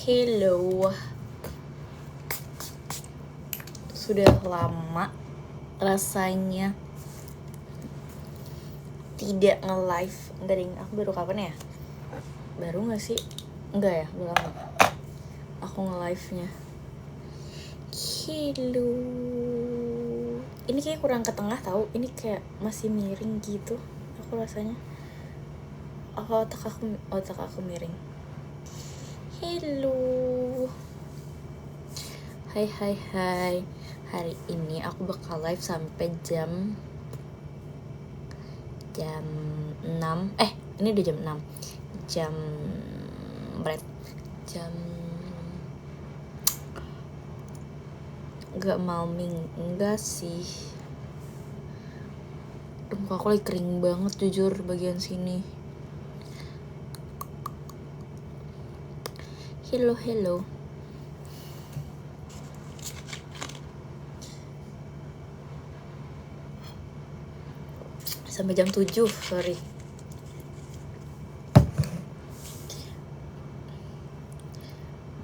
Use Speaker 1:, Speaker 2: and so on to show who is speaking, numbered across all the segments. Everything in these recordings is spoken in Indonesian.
Speaker 1: Hello. Sudah lama rasanya tidak nge-live. Enggak ding, aku baru kapan ya? Baru gak sih? Enggak ya, udah lama aku nge-live-nya. Hello. Ini kayak kurang ke tengah tahu. Ini kayak masih miring gitu. Aku rasanya. Otak aku miring. Hello. Hai. Hari ini aku bakal live sampai jam 6. Ini udah jam 6. Jam enggak malming, enggak sih. Muka aku lagi kering banget jujur bagian sini. Hello. Sampai jam 7, sorry.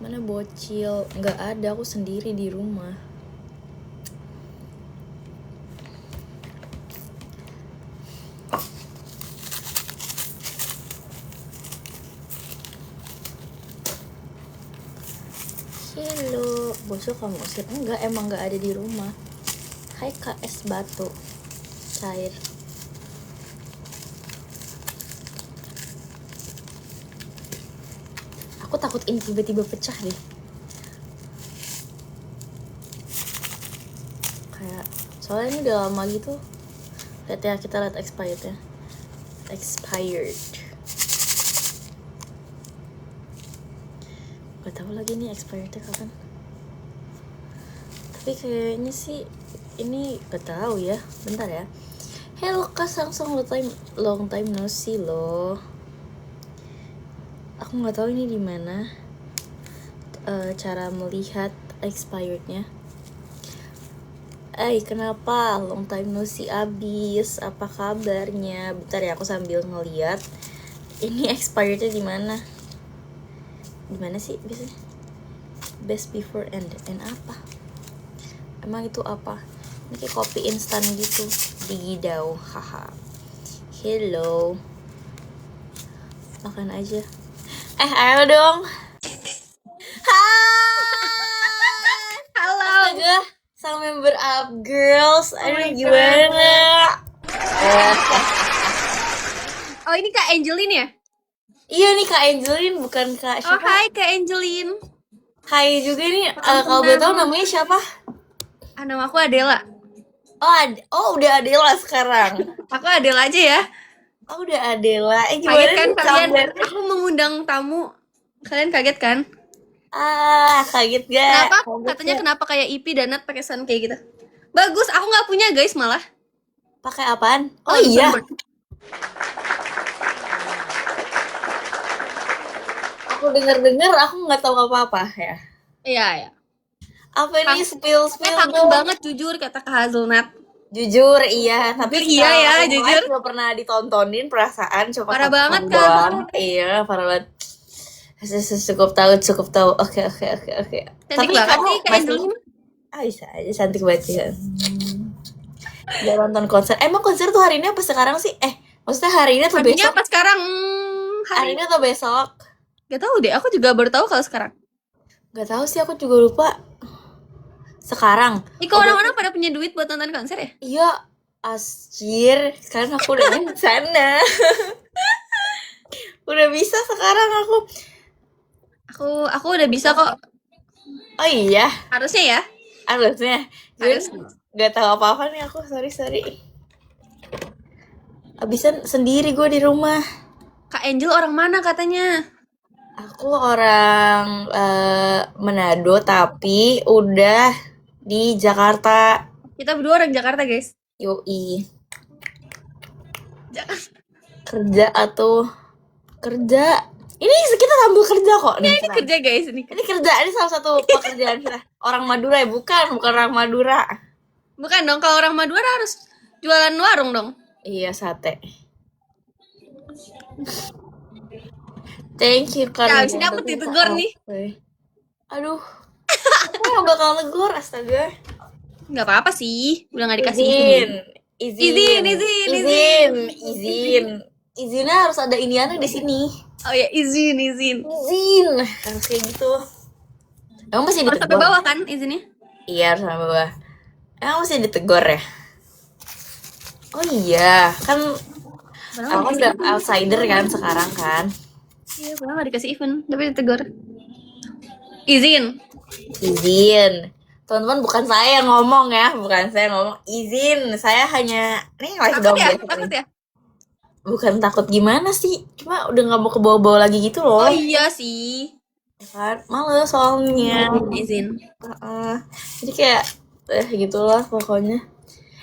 Speaker 1: Mana bocil? Nggak ada, aku sendiri di rumah. Hello, bocil kamu usir? Enggak, emang nggak ada di rumah. Hai KS Batu cair. Aku takut ini tiba-tiba pecah deh. Kayak soalnya ini udah lama gitu. Lihat ya, kita lihat expired ya. Expired. Gak tahu lagi nih expirednya kapan. Tapi kayaknya sih ini gak tahu ya. Bentar ya. Hello Kak Samsung, long time no see loh. Aku nggak tahu ini di mana cara melihat expirednya. Kenapa long time no see abis? Apa kabarnya? Bentar ya, aku sambil ngeliat ini expirednya di mana. Di mana sih biasanya? Best before and apa? Emang itu apa? Ini kayak kopi instan gitu. Digidau, haha. Hello. Makan aja. Ayo dong. Hai.
Speaker 2: Halo.
Speaker 1: Astaga, sang member up girls. Aduh, gimana?
Speaker 2: Oh, ini Kak Angelin ya?
Speaker 1: Iya nih Kak Angelin, bukan Kak siapa?
Speaker 2: Oh, hai Kak Angelin.
Speaker 1: Hai juga nih. Kalau boleh tahu namanya siapa?
Speaker 2: Nama aku Adela.
Speaker 1: Udah Adela sekarang.
Speaker 2: Aku Adela aja ya.
Speaker 1: Oh, udah Adela. Gimana
Speaker 2: Kaget kan
Speaker 1: nih
Speaker 2: kalian?
Speaker 1: kabar?
Speaker 2: Aku mengundang tamu. Kalian kaget kan?
Speaker 1: Kaget gak?
Speaker 2: Kenapa?
Speaker 1: Kaget
Speaker 2: Katanya
Speaker 1: gak?
Speaker 2: kenapa kayak Ipi dan Nat pakai sound kayak gitu. Bagus, aku nggak punya guys malah.
Speaker 1: Pakai apaan? Oh
Speaker 2: Tuh,
Speaker 1: iya.
Speaker 2: soundboard.
Speaker 1: Aku dengar aku nggak tahu apa-apa ya.
Speaker 2: Iya.
Speaker 1: Apa ini spill
Speaker 2: Kangen
Speaker 1: dong?
Speaker 2: banget jujur kata Kak Hazelnut.
Speaker 1: Jujur iya, tapi
Speaker 2: Jujur iya ya,
Speaker 1: yang
Speaker 2: jujur.
Speaker 1: live gak pernah ditontonin perasaan, cuma
Speaker 2: Parah banget
Speaker 1: tonton
Speaker 2: kan?
Speaker 1: doang. Iya, parah banget. Cukup tahu. Oke.
Speaker 2: Cantik
Speaker 1: Tapi
Speaker 2: banget
Speaker 1: kamu
Speaker 2: sih Kak
Speaker 1: masih
Speaker 2: Angelin.
Speaker 1: bisa aja cantik banget ya. Gak nonton konser. Emang konser tuh hari ini apa sekarang sih? Maksudnya hari ini atau
Speaker 2: Harinya
Speaker 1: besok?
Speaker 2: apa sekarang?
Speaker 1: Hari ini atau besok?
Speaker 2: Gak tahu deh, aku juga baru tahu kalau sekarang.
Speaker 1: Gak tahu sih, aku juga lupa. Sekarang.
Speaker 2: Iko orang-orang pada punya duit buat nonton konser ya?
Speaker 1: Iya, asjir. Sekarang aku udah di sana. Udah bisa sekarang aku.
Speaker 2: Aku udah bisa kok.
Speaker 1: Oh iya,
Speaker 2: Harusnya ya.
Speaker 1: harusnya.
Speaker 2: Harusnya.
Speaker 1: Gak tahu apa-apa nih aku, sorry. Abisan sendiri gue di rumah.
Speaker 2: Kak Angel orang mana katanya?
Speaker 1: Aku orang Manado tapi udah di Jakarta.
Speaker 2: Kita berdua orang Jakarta guys.
Speaker 1: Yoi. Kerja. Ini kita sambil kerja kok nih.
Speaker 2: Ini kerja guys ini.
Speaker 1: Ini kerja, ini salah satu pekerjaan kita. Orang Madura ya, bukan orang Madura.
Speaker 2: Bukan dong, kalau orang Madura harus jualan warung dong.
Speaker 1: Iya, sate. Thank you
Speaker 2: Ya,
Speaker 1: karena
Speaker 2: abis ini aku ditegur nih.
Speaker 1: Aduh, aku yang bakal negor, astaga.
Speaker 2: Nggak apa-apa sih, udah nggak dikasih
Speaker 1: Izin,
Speaker 2: izin.
Speaker 1: Izinnya harus ada iniannya di sini.
Speaker 2: Oh ya, izin.
Speaker 1: Izin, harus kayak gitu. Emang masih
Speaker 2: Harus sampai
Speaker 1: ditegur?
Speaker 2: bawah kan izinnya?
Speaker 1: Iya, harus sampai bawah. Emang masih ditegur ya? Oh iya, kan
Speaker 2: Padahal
Speaker 1: aku udah outsider kan sekarang kan.
Speaker 2: Iya, padahal nggak dikasih event, tapi ditegur. Izin.
Speaker 1: Teman-teman, bukan saya yang ngomong ya, bukan saya yang ngomong. Izin, saya hanya nih live dong biasa
Speaker 2: Takut
Speaker 1: nih.
Speaker 2: ya?
Speaker 1: Bukan takut gimana sih, cuma udah nggak mau ke bawah-bawah lagi gitu loh.
Speaker 2: Oh iya sih.
Speaker 1: Ya kan, males soalnya.
Speaker 2: Izin.
Speaker 1: Jadi kayak gitulah pokoknya.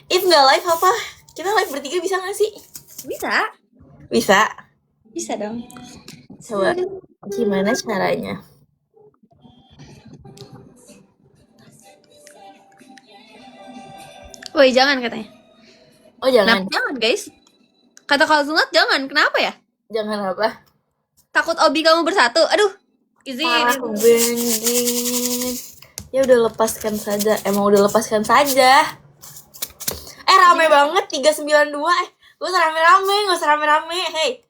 Speaker 1: If nggak live apa? Kita live bertiga bisa nggak sih?
Speaker 2: Bisa.
Speaker 1: Bisa.
Speaker 2: Bisa dong.
Speaker 1: Coba gimana caranya?
Speaker 2: Woi, jangan katanya.
Speaker 1: Oh jangan.
Speaker 2: Kenapa jangan, guys? Kata Kak Zunat jangan. Kenapa ya?
Speaker 1: Jangan apa?
Speaker 2: Takut obi kamu bersatu. Aduh. Izin.
Speaker 1: Parah bengging. Ya udah lepaskan saja. Emang udah lepaskan saja. Rame banget 392. Gak usah rame-rame. Hey.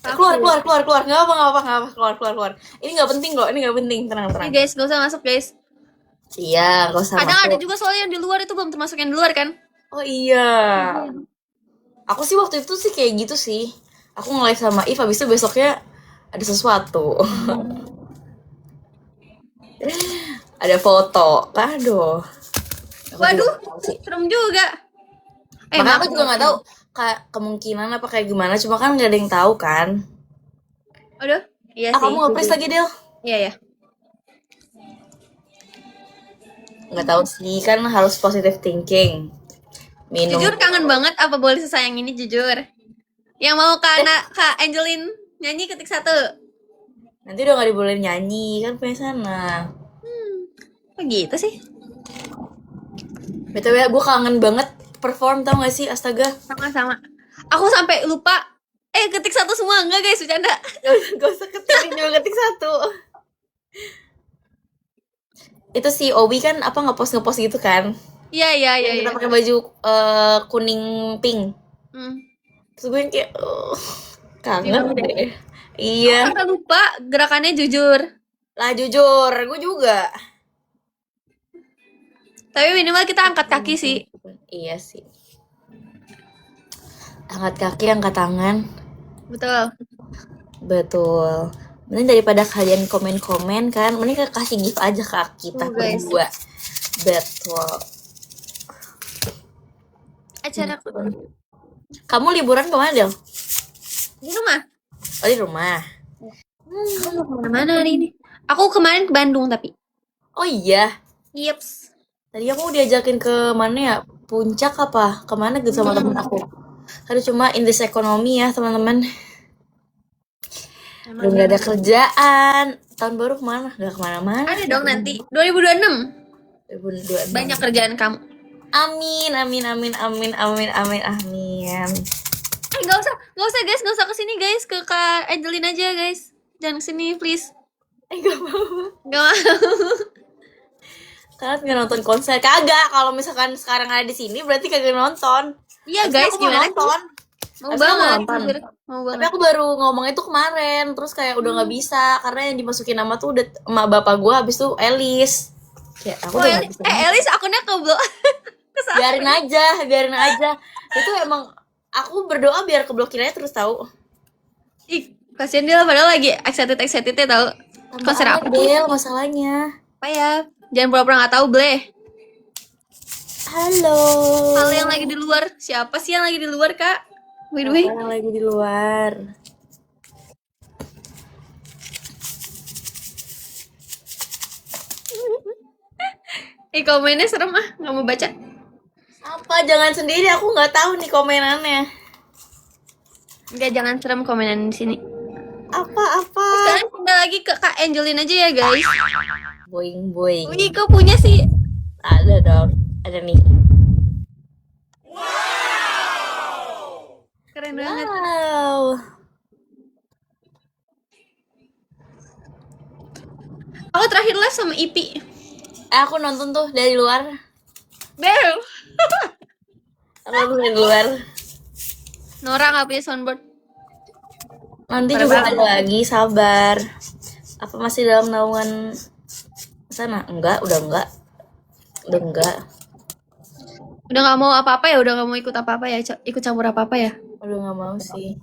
Speaker 1: Keluar. Nggak apa. Keluar. Ini nggak penting kok. Ini nggak penting. Tenang.
Speaker 2: Ini guys, gak usah masuk, guys.
Speaker 1: Iya, gak usah
Speaker 2: Kadang
Speaker 1: masuk.
Speaker 2: ada juga soalnya yang di luar itu belum termasuk yang di luar kan?
Speaker 1: Oh iya. Aku sih waktu itu sih kayak gitu sih. Aku nge-live sama If, habis itu besoknya ada sesuatu. Ada foto. Aduh.
Speaker 2: Waduh, serem juga.
Speaker 1: Makanya aku juga nggak tahu kemungkinan apa kayak gimana. Cuma kan nggak ada yang tahu kan.
Speaker 2: Aduh, iya sih.
Speaker 1: Kamu nge-freeze lagi, Del?
Speaker 2: Iya.
Speaker 1: Nggak tahu sih, kan harus positive thinking. Minum.
Speaker 2: Jujur kangen banget apa boleh sesayang ini jujur. Yang mau Kak Angelin nyanyi ketik 1.
Speaker 1: Nanti udah nggak dibolehin nyanyi kan punya sana.
Speaker 2: Kok gitu sih?
Speaker 1: BTW gue kangen banget perform, tau gak sih? Astaga.
Speaker 2: Sama-sama. Aku sampai lupa. Ketik 1 semua enggak guys, bercanda.
Speaker 1: Gak usah ketik, juga ketik 1. Itu si Owi kan apa ngepost gitu kan?
Speaker 2: Iya.
Speaker 1: Kita pakai baju kuning pink. Terus gue kayak kangen deh. Iya.
Speaker 2: Aku lupa gerakannya jujur.
Speaker 1: Lah jujur, gue juga.
Speaker 2: Tapi minimal kita angkat kaki sih.
Speaker 1: Iya sih. Angkat kaki, angkat tangan. Betul. Mending daripada kalian komen-komen kan, mending kasih gift aja ke kita berdua. Betul.
Speaker 2: Acara
Speaker 1: Kamu liburan kemana, Del?
Speaker 2: di rumah.
Speaker 1: Oh, di rumah.
Speaker 2: Kamu mau kemana hari ini? Aku kemarin ke Bandung tapi.
Speaker 1: Oh iya.
Speaker 2: Yeps.
Speaker 1: Tadi aku diajakin ke mana ya? Puncak apa? Kemana gitu sama temen aku. Aduh, cuma in this economy ya, teman-teman. Belum ada kerjaan. Tahun baru kemana? Gak kemana-mana.
Speaker 2: Ada dong nanti 2026.
Speaker 1: 2026.
Speaker 2: Banyak kerjaan kamu.
Speaker 1: Amin.
Speaker 2: Gak usah guys, gak usah kesini guys, ke Kak Angelin aja guys. Jangan kesini please.
Speaker 1: Gak mau.
Speaker 2: Gak mau.
Speaker 1: Kalian nggak nonton konser? Kagak. Kalau misalkan sekarang ada di sini berarti kagak nonton.
Speaker 2: Iya guys, gimana
Speaker 1: nonton?
Speaker 2: Mau banget.
Speaker 1: Tapi aku baru ngomong itu kemarin, terus kayak udah nggak bisa karena yang dimasukin nama tuh udah emak bapak gue, habis tuh Elis. Kayak aku udah nggak bisa.
Speaker 2: Elis akunnya keblok.
Speaker 1: Biarin aja. Itu emang aku berdoa biar keblokir aja terus tahu.
Speaker 2: Ih, kasian dia padahal lagi excited tahu. Konser apa?
Speaker 1: Del, masalahnya.
Speaker 2: Apa ya? Jangan pura-pura nggak tahu, Bleh.
Speaker 1: Halo.
Speaker 2: Halo yang lagi di luar. Siapa sih yang lagi di luar, Kak? By the way.
Speaker 1: Yang lagi di luar.
Speaker 2: Komennya serem nggak mau baca.
Speaker 1: Apa? Jangan sendiri, aku nggak tahu nih komenannya.
Speaker 2: Enggak, jangan serem komenan di sini.
Speaker 1: Apa?
Speaker 2: Sekarang tinggal lagi ke Kak Angelin aja ya, guys.
Speaker 1: Boing.
Speaker 2: Wih, kok punya sih?
Speaker 1: Ada dong. Ada nih.
Speaker 2: Keren banget.
Speaker 1: Wow.
Speaker 2: Aku terakhir live sama Ipi.
Speaker 1: Aku nonton tuh dari luar.
Speaker 2: Bel.
Speaker 1: Aku nonton dari luar.
Speaker 2: Nora nggak punya soundboard.
Speaker 1: Nanti
Speaker 2: Parah
Speaker 1: juga
Speaker 2: banget.
Speaker 1: ada lagi, sabar. Apa masih dalam naungan sana? Enggak, udah enggak. Udah enggak.
Speaker 2: Udah nggak mau apa-apa ya, udah nggak mau ikut apa-apa ya, ikut campur apa-apa ya.
Speaker 1: Udah nggak mau sih.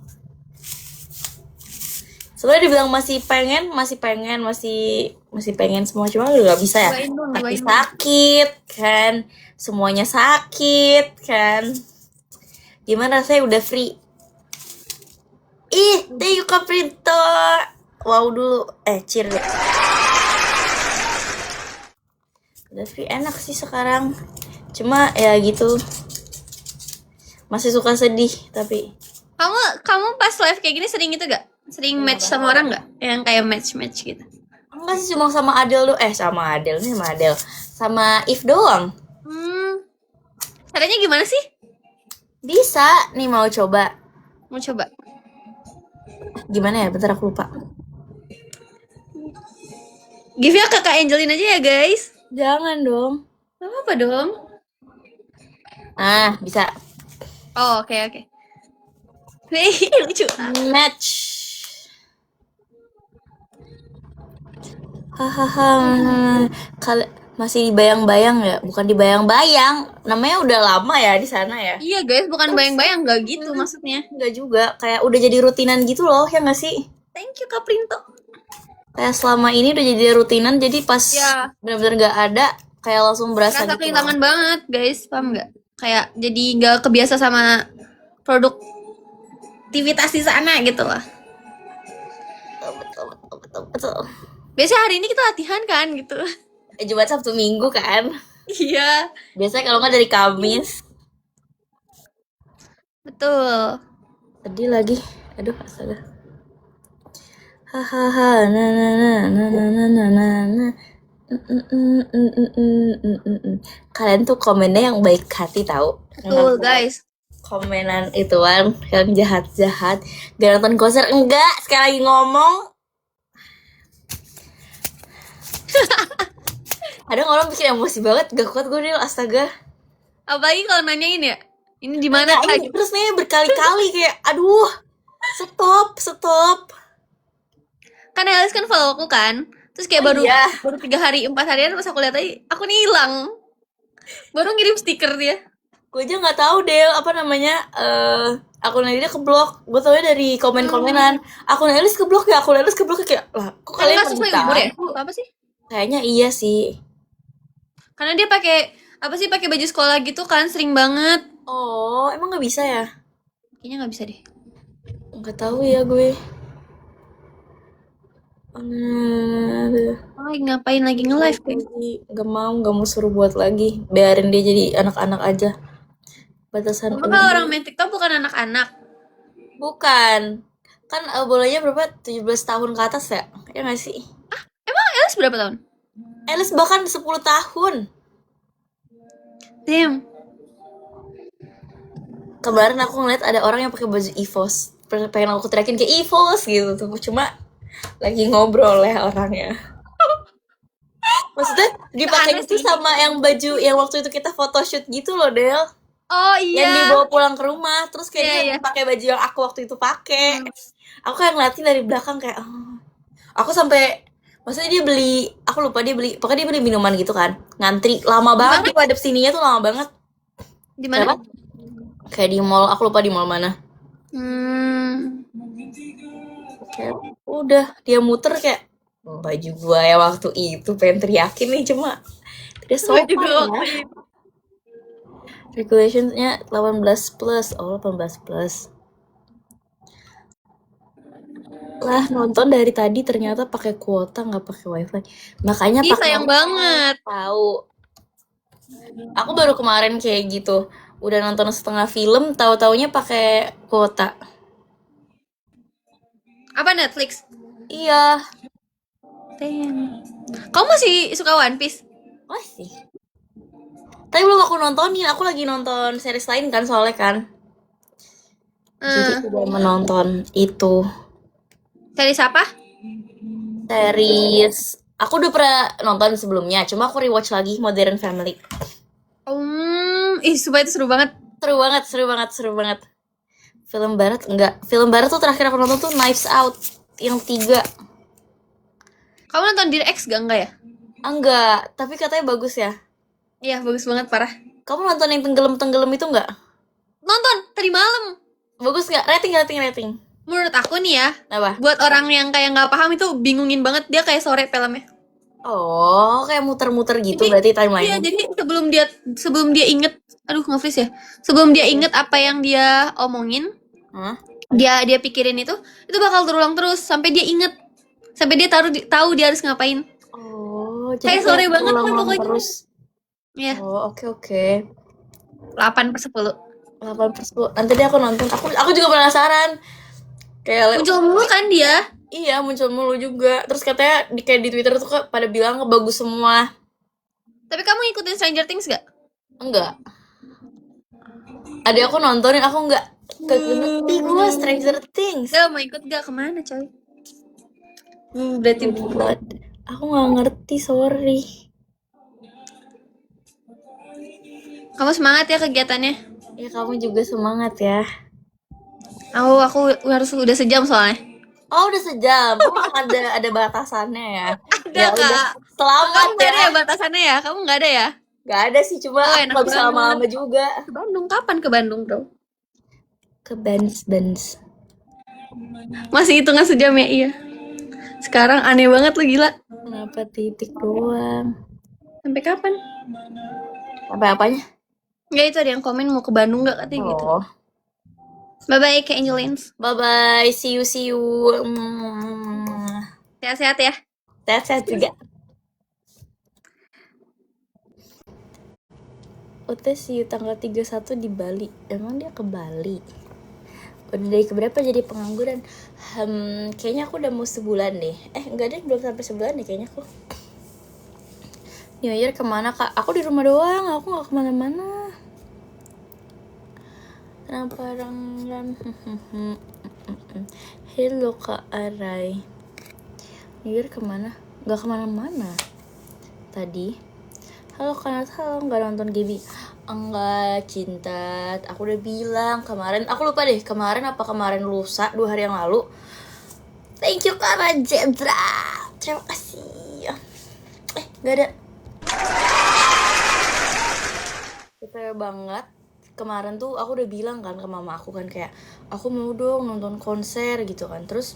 Speaker 1: Sebenarnya dibilang masih pengen, masih pengen semua, cuma udah nggak bisa ya.
Speaker 2: Doain dong,
Speaker 1: Kaki
Speaker 2: doain dong.
Speaker 1: sakit kan, semuanya sakit kan. Gimana rasanya udah free? Ih, thank you Kak Printo. Wow dulu, cheer dulu. Udah free enak sih sekarang. Cuma ya gitu. Masih suka sedih tapi.
Speaker 2: Kamu pas live kayak gini sering itu gak? Sering match sama orang gak? Yang kayak match gitu.
Speaker 1: Enggak sih, cuma sama Adel doang. Sama Adel nih, sama Adel. Sama If doang.
Speaker 2: Caranya gimana sih?
Speaker 1: Bisa, nih mau coba.
Speaker 2: Mau coba.
Speaker 1: Gimana ya? Bentar aku lupa.
Speaker 2: Give ya ke Kak Angelin aja ya guys.
Speaker 1: Jangan dong.
Speaker 2: Gak apa-apa dong.
Speaker 1: Ah, bisa.
Speaker 2: Oh oke. Nih lucu.
Speaker 1: Match. Hahaha. Masih dibayang-bayang ya? Bukan dibayang-bayang. Namanya udah lama ya di sana ya?
Speaker 2: Iya guys, bukan bayang-bayang, gak gitu maksudnya.
Speaker 1: Enggak juga. Kayak udah jadi rutinan gitu loh, ya nggak sih?
Speaker 2: Thank you Kak Printo.
Speaker 1: Kayak selama ini udah jadi rutinan, jadi pas
Speaker 2: Ya.
Speaker 1: benar-benar nggak ada, kayak langsung berasa
Speaker 2: Rasa
Speaker 1: gitu.
Speaker 2: kehilangan banget guys, paham gak? Kayak jadi gak kebiasa sama produktivitas di sana gitu lah.
Speaker 1: Betul.
Speaker 2: Biasanya hari ini kita latihan kan gitu.
Speaker 1: Jumat, Sabtu, Minggu kan?
Speaker 2: Iya.
Speaker 1: Biasanya kalau nggak dari Kamis.
Speaker 2: Betul.
Speaker 1: Sedih lagi. Aduh, astaga. Hahaha, na na na na na na na na na. Kalian tuh komennya yang baik hati tahu.
Speaker 2: Betul guys.
Speaker 1: Komenan ituan yang jahat-jahat. Gak nonton konser enggak, sekali lagi ngomong. Kadang orang bikin emosi banget, gak kuat gue Del, astaga.
Speaker 2: Apalagi kalau nanyain ya, ini di mana?
Speaker 1: Nah, ini terus nih berkali-kali kayak, aduh, stop.
Speaker 2: Kan Elis kan follow aku kan, terus kayak baru 3 hari 4 harian pas aku lihat aja, aku nih hilang. Baru ngirim stiker dia.
Speaker 1: Gue aja nggak tahu Del, apa namanya, akun Elis keblok. Gue taunya dari komen-komenan. Akun Elis keblok ya, kayak, lah, kok kalian
Speaker 2: kasus libur ya? Apa sih?
Speaker 1: Kayaknya iya sih.
Speaker 2: Karena dia pakai pakai baju sekolah gitu kan, sering banget.
Speaker 1: Oh, emang nggak bisa ya?
Speaker 2: Kayaknya nggak bisa deh.
Speaker 1: Nggak tahu ya gue.
Speaker 2: Ngapain lagi nge-live kan?
Speaker 1: Gak mau suruh buat lagi. Biarin dia jadi anak-anak aja. Batasan
Speaker 2: Kalau orang main TikTok bukan anak-anak.
Speaker 1: Bukan. Kan bolanya berapa? 17 tahun ke atas ya? Ya nggak sih?
Speaker 2: Emang Elis berapa tahun?
Speaker 1: Elis bahkan 10 tahun.
Speaker 2: Damn.
Speaker 1: Kemarin aku ngeliat ada orang yang pakai baju EVOS. Pengen aku teriakin kayak EVOS gitu tuh. Cuma lagi ngobrol ya orangnya. Maksudnya dipakai itu sama yang baju yang waktu itu kita photoshoot gitu loh Del.
Speaker 2: Oh iya.
Speaker 1: Yang dibawa pulang ke rumah. Terus kayak dia
Speaker 2: Iya.
Speaker 1: pakai baju yang aku waktu itu pakai. Aku kayak ngeliatin dari belakang kayak aku sampai maksudnya dia beli, aku lupa dia beli, pokoknya dia beli minuman gitu kan, ngantri lama banget, di wadep sininya tuh lama banget.
Speaker 2: Di mana?
Speaker 1: Kayak di mall, aku lupa di mall mana. Kayak udah dia muter kayak baju gua ya waktu itu, pengen teriakin nih cuma tidak sopan ya. Regulationsnya 18 plus, 18 plus. Lah nonton dari tadi ternyata pakai kuota nggak pakai wifi, makanya
Speaker 2: sayang banget.
Speaker 1: Tahu, aku baru kemarin kayak gitu, udah nonton setengah film, tahu-taunya pakai kuota.
Speaker 2: Apa Netflix?
Speaker 1: Iya.
Speaker 2: Damn. Kamu masih suka One Piece?
Speaker 1: Masih. Tapi belum aku nontonin, aku lagi nonton series lain kan soalnya kan. Jadi udah menonton itu.
Speaker 2: Series apa?
Speaker 1: Series Aku udah pernah nonton sebelumnya, cuma aku rewatch lagi Modern Family.
Speaker 2: Sumpah itu seru banget.
Speaker 1: Seru banget. Film barat enggak. Film barat tuh terakhir aku nonton tuh Knives Out yang 3.
Speaker 2: Kamu nonton Dear Ex enggak ya?
Speaker 1: Enggak, tapi katanya bagus ya.
Speaker 2: Iya, bagus banget, parah.
Speaker 1: Kamu nonton yang tenggelam itu enggak?
Speaker 2: Nonton tadi malam.
Speaker 1: Bagus nggak? Rating.
Speaker 2: Menurut aku nih ya,
Speaker 1: Apa?
Speaker 2: buat orang yang kayak nggak paham itu bingungin banget, dia kayak sore filmnya.
Speaker 1: Oh, kayak muter-muter gitu
Speaker 2: Jadi,
Speaker 1: berarti
Speaker 2: Iya,
Speaker 1: timeline-nya.
Speaker 2: jadi sebelum dia inget, aduh nge-freeze ya. Sebelum dia inget apa yang dia omongin,
Speaker 1: Hah?
Speaker 2: dia pikirin itu bakal terulang terus sampai dia inget, sampai dia tahu dia harus ngapain.
Speaker 1: Oh, jadi
Speaker 2: Kayak sore banget lah
Speaker 1: ulang-ulang
Speaker 2: pokoknya.
Speaker 1: terus.
Speaker 2: Iya,
Speaker 1: Oh, oke.
Speaker 2: 8/10.
Speaker 1: 8/10. Nanti deh aku nonton. Aku juga penasaran. Kayak
Speaker 2: Muncul mulu kan dia.
Speaker 1: iya, muncul mulu juga. Terus katanya kayak di Twitter tuh pada bilang bagus semua.
Speaker 2: Tapi kamu ngikutin Stranger Things gak?
Speaker 1: Enggak. Ada aku nontonin, aku enggak ngerti gue Stranger Things.
Speaker 2: Gak mau ikut gak kemana coy? Berarti
Speaker 1: aku nggak ngerti, sorry.
Speaker 2: Kamu semangat ya kegiatannya.
Speaker 1: Ya kamu juga semangat ya.
Speaker 2: Aku harus udah sejam soalnya.
Speaker 1: Oh, udah sejam. Oh, ada batasannya ya.
Speaker 2: Ada
Speaker 1: Ya
Speaker 2: Kak.
Speaker 1: udah. Selamat
Speaker 2: Kamu nggak
Speaker 1: ya.
Speaker 2: ada ya batasannya ya? Kamu nggak ada ya?
Speaker 1: Gak ada sih, cuma
Speaker 2: Oh,
Speaker 1: aku
Speaker 2: enak
Speaker 1: nggak bisa
Speaker 2: banget.
Speaker 1: lama-lama juga.
Speaker 2: Ke Bandung kapan ke Bandung bro?
Speaker 1: Ke Benz.
Speaker 2: Masih hitungan sejam ya iya. Sekarang aneh banget lo gila.
Speaker 1: Kenapa titik doang?
Speaker 2: Sampai kapan?
Speaker 1: Apa-apanya?
Speaker 2: Nggak, itu ada yang komen mau ke Bandung nggak katanya gitu.
Speaker 1: Oh.
Speaker 2: Bye bye ke Angelines.
Speaker 1: Bye-bye. See you.
Speaker 2: Sehat-sehat ya.
Speaker 1: Sehat-sehat juga. Udah see you tanggal 31 di Bali. Emang dia ke Bali? Udah dari keberapa jadi pengangguran? Kayaknya aku udah mau sebulan deh. Enggak deh, belum sampai sebulan deh kayaknya aku. New Year kemana kak? Aku di rumah doang, aku gak kemana-mana. Kenapa orang hello kak Arai. New Year kemana? Gak kemana-mana tadi. Halo Kanat, halo, gak nonton Gaby? Enggak, cinta. Aku udah bilang kemarin, aku lupa deh kemarin lusa 2 hari yang lalu. Thank you Kak Rajendra, terima kasih. Gak ada. Capek banget. Kemarin tuh aku udah bilang kan ke mama aku kan, kayak aku mau dong nonton konser gitu kan. Terus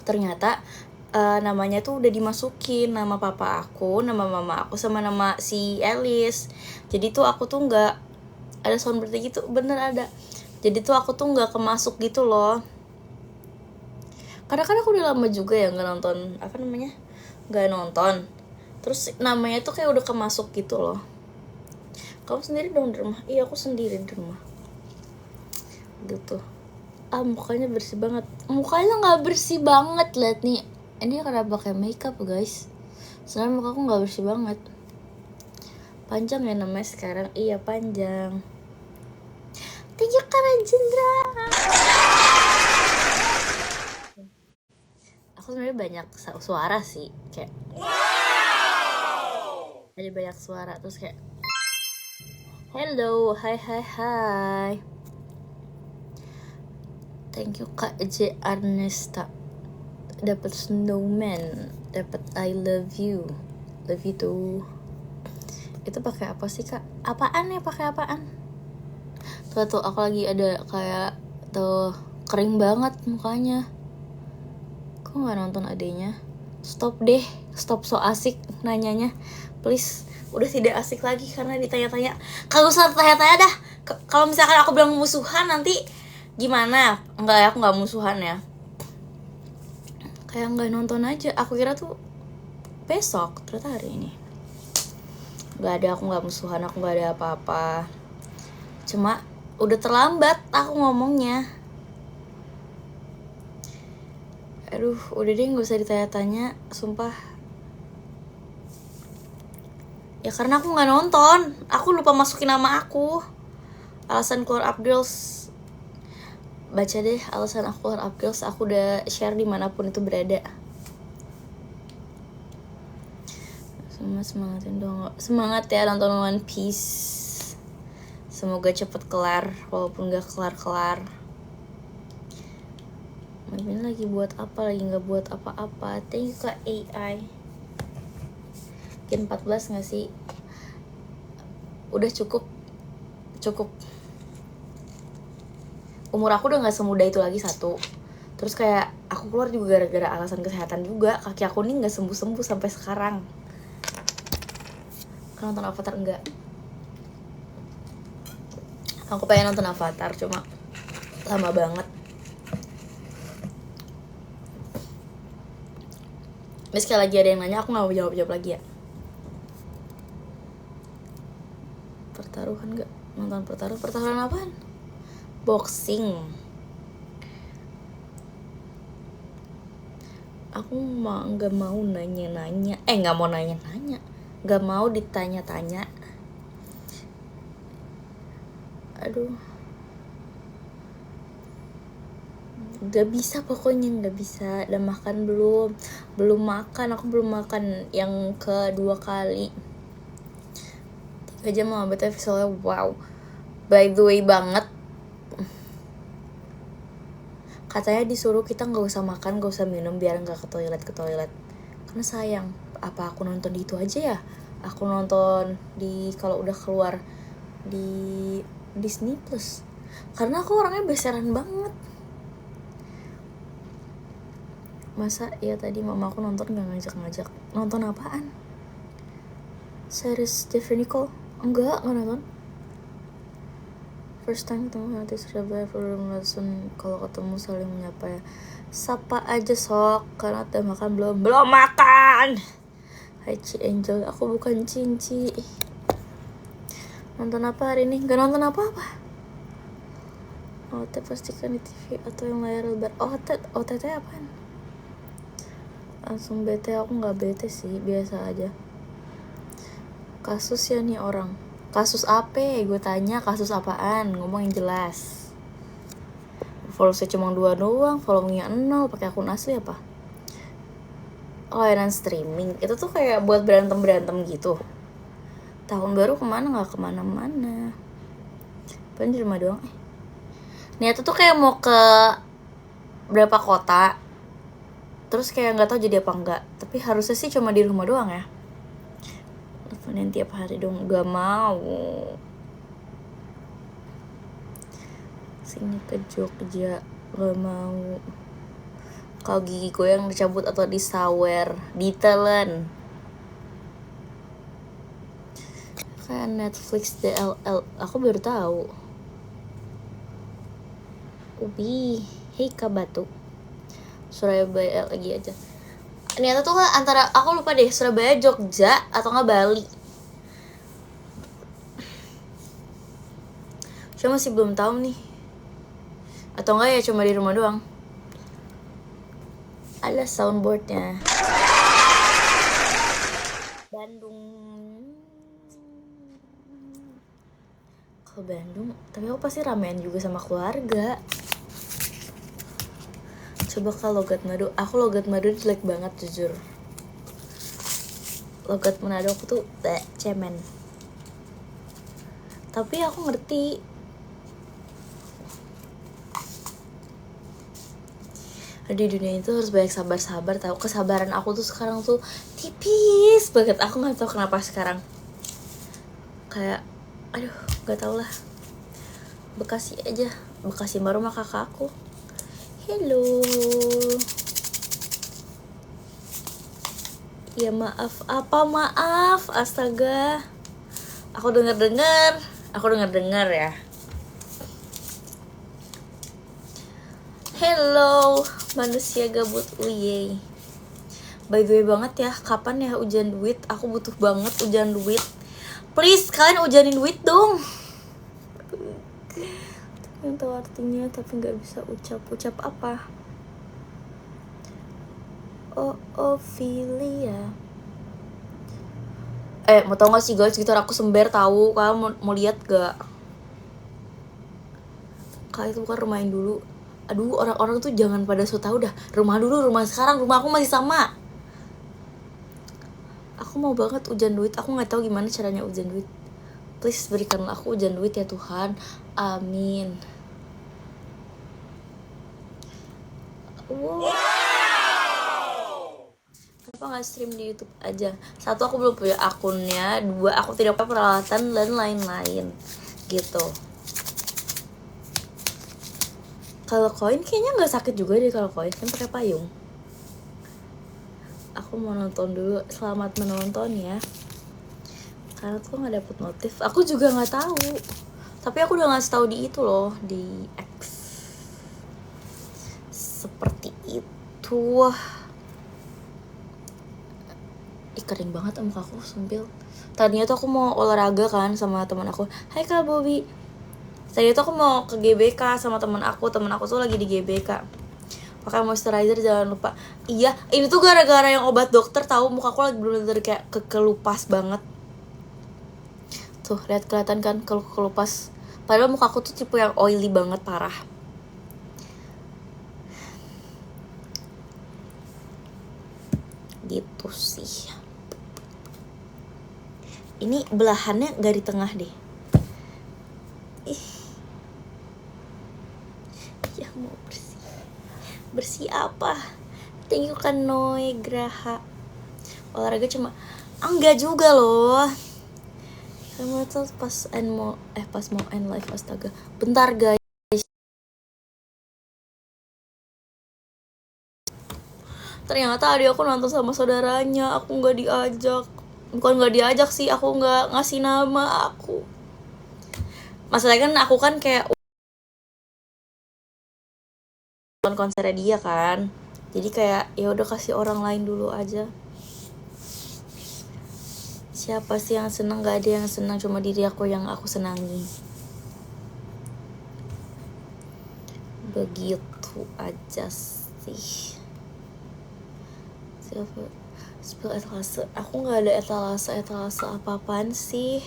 Speaker 1: ternyata namanya tuh udah dimasukin nama papa aku, nama mama aku, sama nama si Alice. Jadi tuh aku tuh nggak ada soundboardnya gitu, bener ada. Jadi tuh aku tuh nggak kemasuk gitu loh. Karena kan aku udah lama juga ya nggak nonton, nggak nonton. Terus namanya tuh kayak udah kemasuk gitu loh. Kamu sendiri dong di rumah? Iya, aku sendiri di rumah. Gitu. Mukanya bersih banget. Mukanya nggak bersih banget, liat nih. Ini karena pakai makeup guys. Sebenarnya muka aku nggak bersih banget. Panjang ya namanya sekarang. Iya panjang. Thank you Kak Rajendra. Aku sebenarnya banyak suara sih, kayak ada banyak suara terus kayak hello, hai. Thank you Kak J Arnesta. Dapat snowman, dapat I love you too. Itu pakai apa sih Kak? Apaan ya, pakai apaan? Tuh aku lagi ada kayak tuh kering banget mukanya. Kok nggak nonton adenya? Stop deh, stop so asik nanyanya, please. Udah tidak asik lagi karena ditanya-tanya. Kalau usah tanya-tanya dah. Kalau misalkan aku bilang musuhan nanti gimana? Enggak ya, aku nggak musuhan ya. Kayak nggak nonton aja. Aku kira tuh besok, ternyata hari ini. Nggak ada, aku nggak musuhan, aku nggak ada apa-apa. Cuma udah terlambat aku ngomongnya. Aduh, udah deh nggak usah ditanya-tanya, sumpah. Ya karena aku nggak nonton, aku lupa masukin nama aku. Alasan keluar Upgirls. Baca deh alasan aku keluar Upgirls, aku udah share dimanapun itu berada. Semangatin dong. Semangat ya nonton One Piece. Semoga cepet kelar, walaupun gak kelar-kelar. Ini lagi buat apa, lagi gak buat apa-apa. Thank you Kak AI. Gen 14 gak sih? Udah cukup. Umur aku udah gak semuda itu lagi, satu. Terus kayak aku keluar juga gara-gara alasan kesehatan juga. Kaki aku nih gak sembuh-sembuh sampai sekarang. Kan nonton Avatar enggak? Aku pengen nonton Avatar, cuma lama banget. Tapi sekali lagi ada yang nanya, aku gak mau jawab-jawab lagi ya. Pertaruhan gak? Nonton pertaruhan apaan? Boxing. Aku gak mau nanya-nanya. Gak mau nanya-nanya. Gak mau ditanya-tanya. Aduh. Gak bisa pokoknya, gak bisa. Udah makan belum? Belum makan, aku belum makan yang kedua kali. 3 jam sama BTV soalnya wow. By the way banget. Katanya disuruh kita gak usah makan, gak usah minum biar gak ke toilet. Karena sayang, apa aku nonton di itu aja ya? Aku nonton di kalau udah keluar di Disney Plus. Karena aku orangnya beseran banget. Masa ya tadi mama aku nonton gak ngajak-ngajak. Nonton apaan? Series Jeffrey Nicole? Enggak nonton. First time ketemu nanti Surabaya belum langsung, kalau ketemu saling menyapa ya. Sapa aja sok, karena udah makan belum? Belum makan. Hai Ci Angel, aku bukan Cinci. Nonton apa hari ini? Gak nonton apa-apa. OT pastikan di TV atau yang layar lebar. OTT apaan? Langsung bete, aku gak bete sih, biasa aja. Kasus ya nih orang. Kasus apa? Gue tanya kasus apaan? Ngomong yang jelas. Followersnya cuma 2 doang, followingnya 0, pakai akun asli apa? Layanan streaming itu tuh kayak buat berantem gitu. Tahun baru kemana? Nggak kemana-mana. Paling di rumah doang. Niatnya tuh kayak mau ke berapa kota, terus kayak nggak tahu jadi apa enggak. Tapi harusnya sih cuma di rumah doang ya. Teleponin tiap hari dong, gak mau. Sini ke Jogja, gak mau. Kalau gigi gue yang dicabut atau disawer, ditelen. Kayak Netflix DLL, aku baru tahu. Ubi, hei Kabatu. Surabaya lagi aja. Ternyata tuh antara, aku lupa deh, Surabaya, Jogja, atau nggak Bali. Cuma masih belum tahu nih. Atau enggak ya cuma di rumah doang. Ada soundboardnya. Bandung. Kalau Bandung, tapi aku pasti ramean juga sama keluarga. Coba kalau logat Madu, aku logat Madu jelek banget jujur. Logat Manado aku tuh cemen. Tapi aku ngerti. Di dunia itu harus banyak sabar-sabar. Tahu kesabaran aku tuh sekarang tuh tipis banget. Aku nggak tahu kenapa sekarang. Kayak, aduh, nggak tau lah. Bekasi aja. Bekasi baru mah kakak aku. Hello. Ya maaf, apa maaf? Astaga. Aku denger ya. Hello, manusia gabut uyey. By the way banget ya, kapan ya hujan duit? Aku butuh banget hujan duit. Please, kalian hujanin duit dong. Yang tahu artinya tapi nggak bisa ucap apa? Oh, Ophelia. Mau tau gak sih guys, gitar aku sember tahu. Kalian mau lihat gak? Kalian itu bukan rumah yang dulu. Aduh, orang-orang tuh jangan pada so tau dah. Rumah dulu, rumah sekarang, rumah aku masih sama. Aku mau banget hujan duit. Aku nggak tahu gimana caranya hujan duit. Please berikanlah aku hujan duit ya Tuhan. Amin. Wow. Kenapa nggak stream di YouTube aja? Satu, aku belum punya akunnya. Dua, aku tidak punya peralatan dan lain-lain. Gitu. Kalau koin kayaknya nggak sakit juga deh kalau koin, kan pakai payung. Aku mau nonton dulu. Selamat menonton ya. Karena tuh nggak dapet notif. Aku juga nggak tahu. Tapi aku udah ngasih tahu di itu loh, di X. Seperti itu. Ih, kering banget muka aku, sempil. Tadinya tuh aku mau olahraga kan sama teman aku. Hai Kak Bobby. Tadi tuh aku mau ke GBK sama teman aku tuh lagi di GBK. Pakai moisturizer jangan lupa. Iya, ini tuh gara-gara yang obat dokter, tahu muka aku lagi bener-bener kayak kelupas banget. Tuh, lihat kelihatan kan kelupas. Padahal muka aku tuh tipe yang oily banget parah. Gitu sih. Ini belahannya gak di tengah deh. Ih. Ya mau bersih. Bersih apa? Thank you kan Noe Graha. Olahraga cuma enggak juga loh. Kamu tuh pas mau end live, astaga. Bentar guys. Ternyata adik aku nonton sama saudaranya. Aku nggak diajak. Bukan nggak diajak sih, aku nggak ngasih nama aku. Masalahnya kan aku kan kayak nonton konsernya dia kan. Jadi kayak ya udah kasih orang lain dulu aja. Siapa sih yang seneng? Gak ada yang senang, cuma diri aku yang aku senangi. Begitu aja sih. Siapa? Spill etalase. Aku nggak ada etalase apa-apaan sih.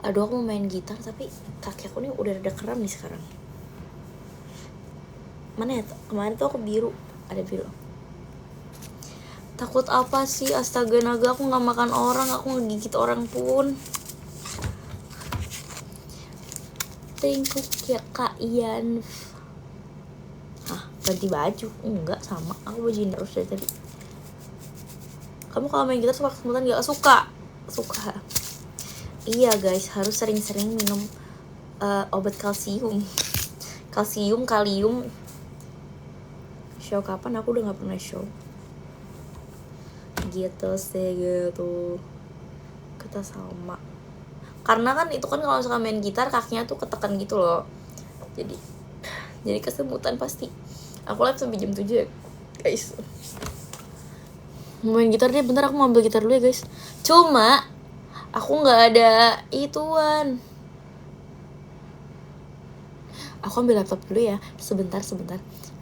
Speaker 1: Aduh, aku mau main gitar tapi kaki aku nih udah rada kram nih sekarang. Mana ya? Kemarin tuh aku biru, ada biru. Takut apa sih? Astaga naga, aku nggak makan orang, aku ngegigit orang pun. Thank you ya Kak Ian. Hah, ganti baju? Enggak, sama. Aku baju ini terus dari tadi. Kamu kalau main gitar suka kesemutan gak? Suka. Iya guys, harus sering-sering minum obat kalsium. Kalium. Show kapan? Aku udah gak pernah show. Gitu sih, gitu. Kita sama. Karena kan itu kan kalau misalkan main gitar kakinya tuh ketekan gitu loh. Jadi kesemutan pasti. Aku live sampai jam 7 ya, guys. Mau main gitar deh, bentar aku mau ambil gitar dulu ya guys. Cuma aku nggak ada ituan. Aku ambil laptop dulu ya, sebentar.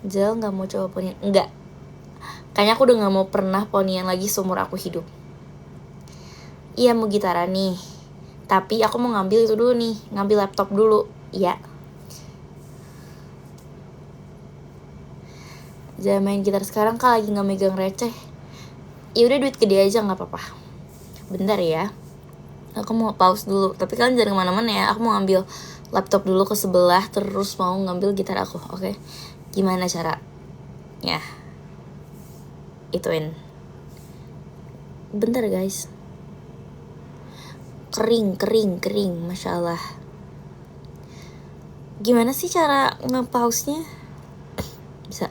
Speaker 1: Jel nggak mau coba ponian, enggak. Kayaknya aku udah nggak mau pernah ponian lagi seumur aku hidup. Iya mau gitaran nih, tapi aku mau ngambil itu dulu nih, ngambil laptop dulu, ya. Jangan main gitar sekarang Kak, lagi nggak megang receh. Ya udah duit gede aja nggak apa-apa. Bentar ya. Aku mau pause dulu, tapi kalian jangan kemana-mana ya. Aku mau ngambil laptop dulu ke sebelah, terus mau ngambil gitar aku, oke? Gimana cara? Ya, ituin. Bentar guys. Kering, Masya Allah. Gimana sih cara nge-pause-nya? Bisa.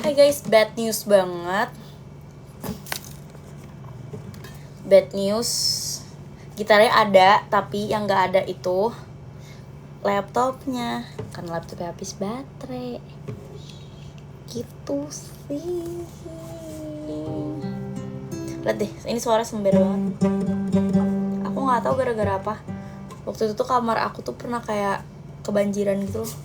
Speaker 1: Hai guys, bad news banget. Bad news. Gitarnya ada, tapi yang gak ada itu laptopnya. Karena laptopnya habis baterai. Gitu sih. Lihat deh, ini suara sember banget. Aku gak tahu gara-gara apa. Waktu itu tuh kamar aku tuh pernah kayak kebanjiran gitu loh. Tuh.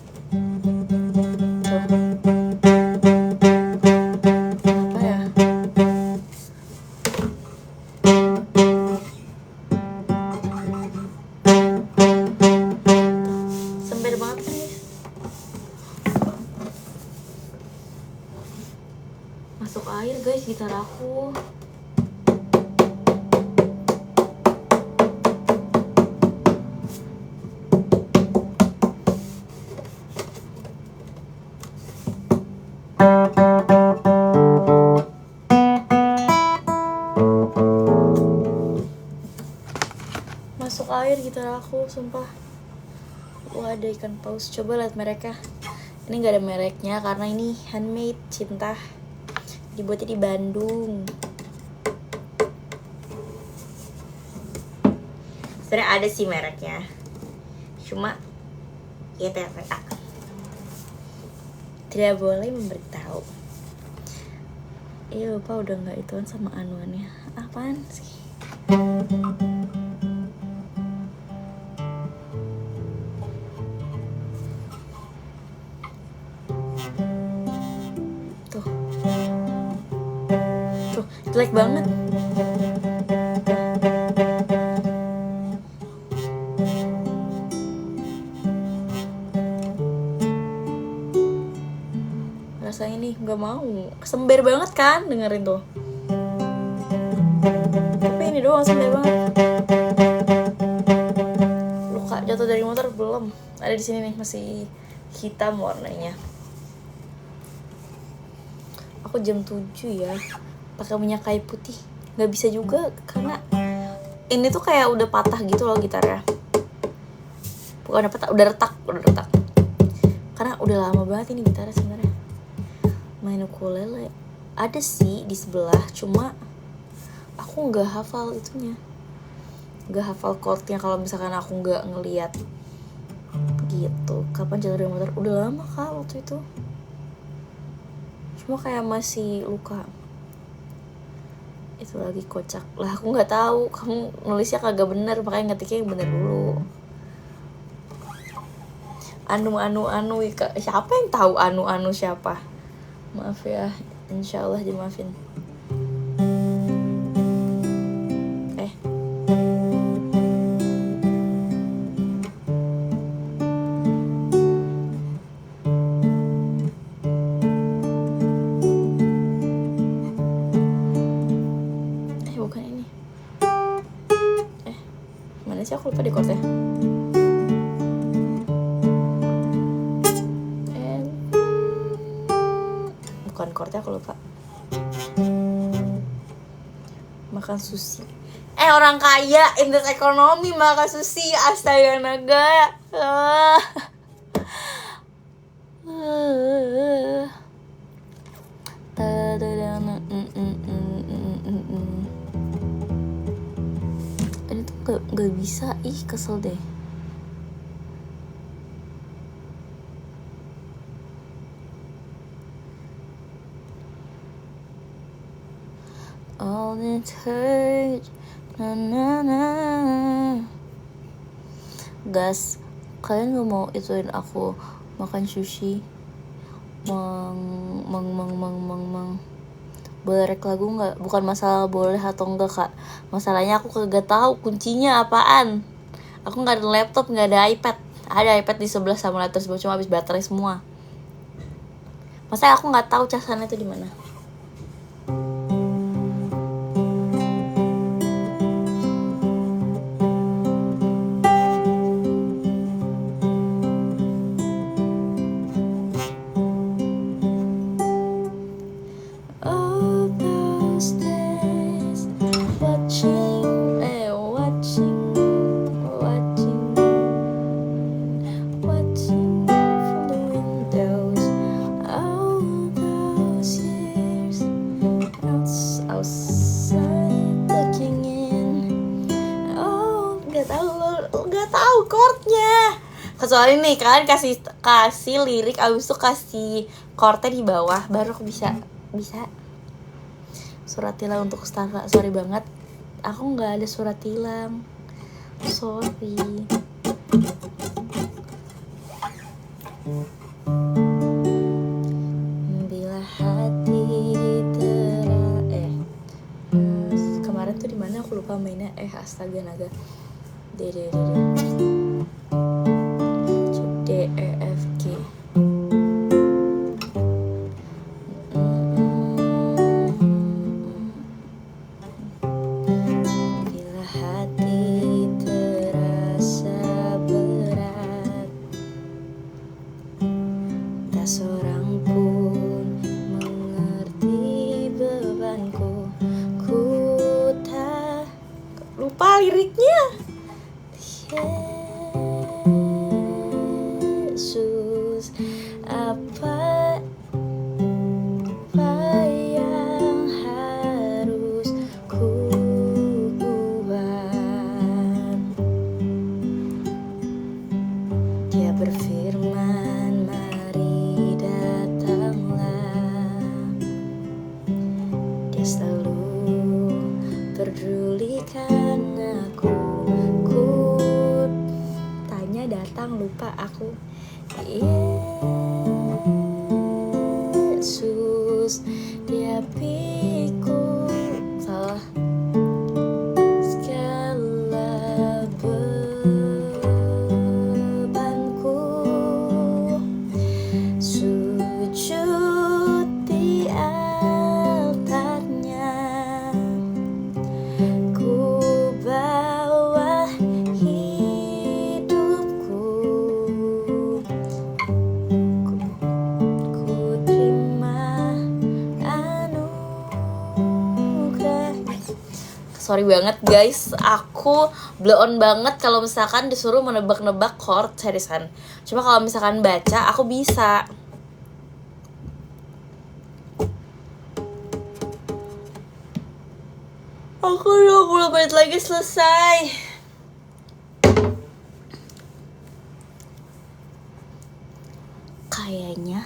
Speaker 1: Apa ya? Sember banget kan guys. Masuk air guys gitar aku. Masuk air gitar aku, sumpah. Wah, ada ikan paus. Coba lihat mereknya. Ini gak ada mereknya karena ini handmade, cinta. Dibuatnya di Bandung. Sebenarnya ada sih mereknya. Cuma ya tidak boleh memberitahu. Iya, lupa udah nggak ituan sama anuannya. Apaan sih? Tuh. Tuh, jelek banget. Rasanya nih nggak mau. Sember banget kan dengerin tuh. Tapi ini doang sember banget. Luka jatuh dari motor belum. Ada di sini nih, masih hitam warnanya. Aku jam 7 ya pakai minyak kayu putih. Nggak bisa juga karena ini tuh kayak udah patah gitu loh gitarnya. Bukan patah, udah retak. Karena udah lama banget ini gitarnya sebenarnya. Main ukulele ada sih di sebelah, cuma aku nggak hafal itunya, nggak hafal chordnya kalau misalkan aku nggak ngeliat gitu. Kapan jatuh dari motor? Udah lama kak waktu itu, cuma kayak masih luka. Itu lagi kocak lah, aku nggak tahu kamu nulisnya kagak bener, makanya ngetiknya yang bener dulu. Anu siapa yang tahu anu siapa? Maaf ya, insyaallah dimaafin. Bukan ini. Mana sih, aku lupa di chordnya. Bukan chordnya, aku lupa. Makan sushi. Orang kaya indeks ekonomi makan sushi, astaga naga. Ini tuh gak bisa, kesel deh. All it hurt, Gas, kalian gak mau ituin aku makan sushi? Boleh rek lagu nggak? Bukan masalah boleh atau enggak kak, masalahnya aku kagak tahu kuncinya apaan. Aku nggak ada laptop, nggak ada iPad. Ada iPad di sebelah sama laptop, cuma habis baterai semua. Masa aku nggak tahu casannya itu di mana? soalnya nih kan kasih lirik, abis itu kasih chordnya di bawah, baru aku bisa surat tilang untuk Mustafa. Sorry banget, aku nggak ada surat tilang, sorry. Bila hati kemarin tuh di mana aku lupa mainnya, astaga naga. D E F G. Bila hati terasa berat, tak seorang pun mengerti bebanku. Ku tak lupa liriknya. Yesus, apa yang harus ku buat? Dia berfirman, mari datanglah. Dia selalu pedulikan aku. Ku tanya datang, lupa aku. Yesus, dia pikul salah segala bebanku. Sujud di altarnya, ku bawa hidupku. Ku terima anugerah. Sorry banget guys, aku blow on banget kalau misalkan disuruh menebak-nebak chord seriusan. Cuma kalau misalkan baca aku bisa. Aku 20 menit lagi selesai. Kayaknya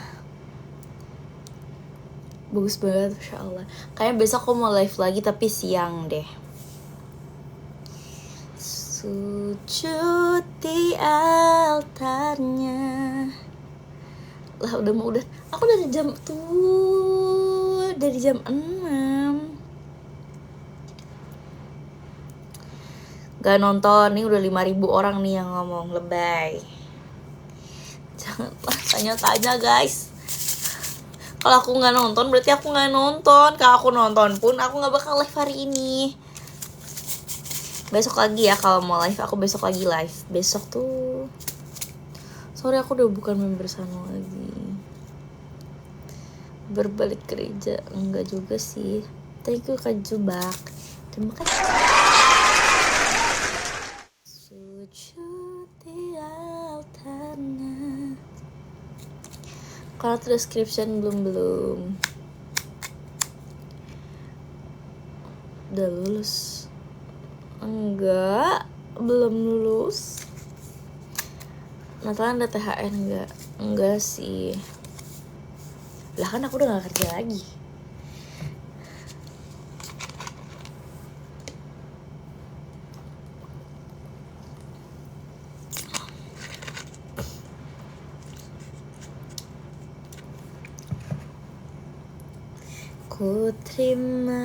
Speaker 1: bagus banget, Masya Allah. Kayaknya besok aku mau live lagi tapi siang deh. Sujud di altarnya. Lah udah. Aku dari jam tuh, dari jam 6. Gak nonton, nih udah 5.000 orang nih yang ngomong, lebay. Janganlah tanya-tanya guys. Kalau aku nggak nonton berarti aku nggak nonton. Kalau aku nonton pun aku nggak bakal live hari ini. Besok lagi ya, kalau mau live aku besok lagi live. Besok tuh, sorry aku udah bukan member sana lagi. Berbalik gereja enggak juga sih. Thank you Kak Jubak, terima kasih. Sujud di altarnya. Kalau description belum. Udah lulus? Enggak, belum lulus. Natalan ada THR enggak? Enggak sih. Lah kan aku udah gak kerja lagi. Ku terima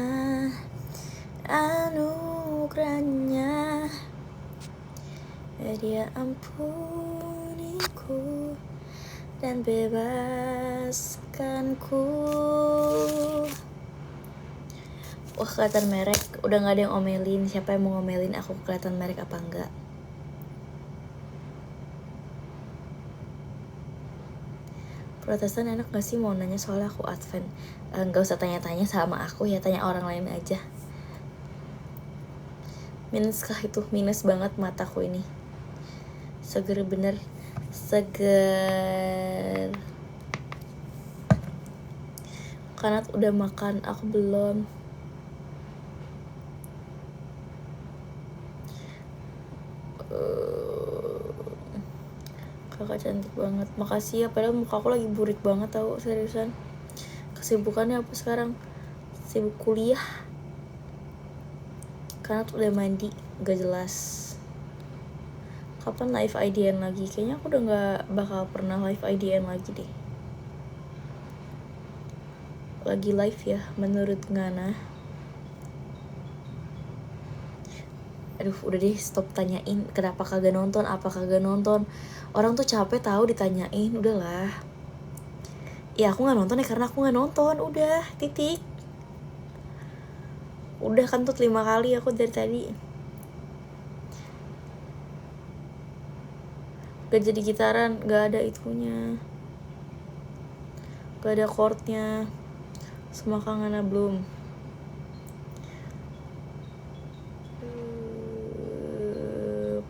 Speaker 1: anugerahnya, Dia ampuniku dan bebaskanku. Wah, kelihatan merek. Udah gak ada yang omelin. Siapa yang mau ngomelin aku kelihatan merek apa enggak? Protestan enak gak sih? Mau nanya soalnya aku Advent. Gak usah tanya-tanya sama aku ya, tanya orang lain aja. Minus kah itu? Minus banget mataku ini. Seger bener. Seger. Karena udah makan, aku belum. kakak cantik banget. Makasih ya, padahal muka aku lagi burik banget tau, seriusan. Kesibukannya apa sekarang? Sibuk kuliah. Karena tuh udah mandi, gak jelas. Kapan live IDN lagi? Kayaknya aku udah gak bakal pernah live IDN lagi deh. Lagi live ya, menurut Ngana. Aduh, udah deh, stop tanyain kenapa kagak nonton, apa kagak nonton. Orang tuh capek tahu ditanyain, udahlah. Ya aku gak nonton ya karena aku gak nonton, udah, titik. Udah kentut 5 kali aku dari tadi. Gak jadi gitaran, gak ada itunya, gak ada chordnya. Semoga Ngana belum.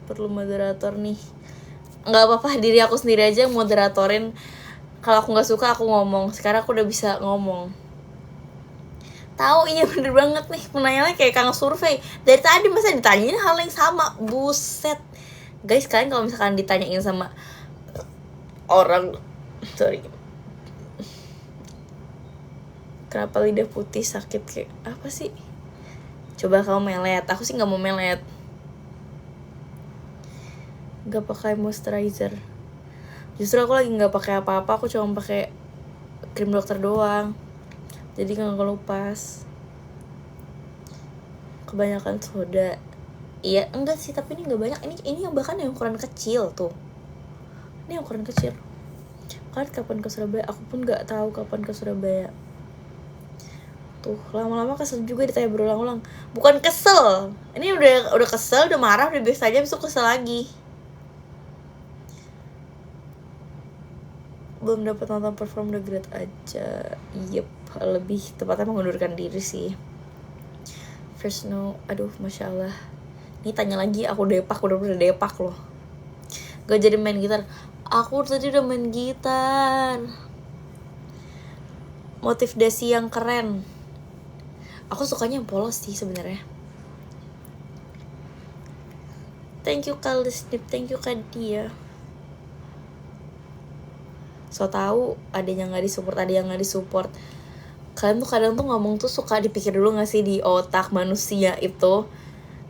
Speaker 1: Perlu moderator nih. Gak apa-apa, diri aku sendiri aja yang moderatorin. Kalau aku gak suka aku ngomong. Sekarang aku udah bisa ngomong. Tahu, iya bener banget nih, penanyanya kayak kang survei. Dari tadi masa ditanyain hal yang sama. Buset. Guys, kalian kalau misalkan ditanyain sama orang, sorry, kenapa lidah putih sakit, kayak apa sih? Coba kamu melet. Aku sih nggak mau melet. Nggak pakai moisturizer. Justru aku lagi nggak pakai apa-apa. Aku cuma pakai krim dokter doang. Jadi nggak ngelupas. Kebanyakan soda. Iya, enggak sih, tapi ini nggak banyak. Ini yang bahkan yang ukuran kecil tuh. Ini yang ukuran kecil. Kalian kapan ke Surabaya? Aku pun nggak tahu kapan ke Surabaya. Tuh, lama-lama kesel juga ditanya berulang-ulang. Bukan kesel. Ini udah kesel, udah marah, udah biasa aja, besok kesel lagi. Belum dapat nonton perform The Great aja. Yep, lebih tepatnya mengundurkan diri sih. First no, aduh, masya Allah. Ini tanya lagi, aku depak, udah depak loh. Gak jadi main gitar. Aku tadi udah main gitar. Motif dasi yang keren. Aku sukanya yang polos sih sebenarnya. Thank you Kak Lisnip, thank you Kak Dia. So tau ada yang nggak disupport, ada yang nggak disupport. Kalian tuh kadang tuh ngomong tuh suka dipikir dulu nggak sih di otak manusia itu.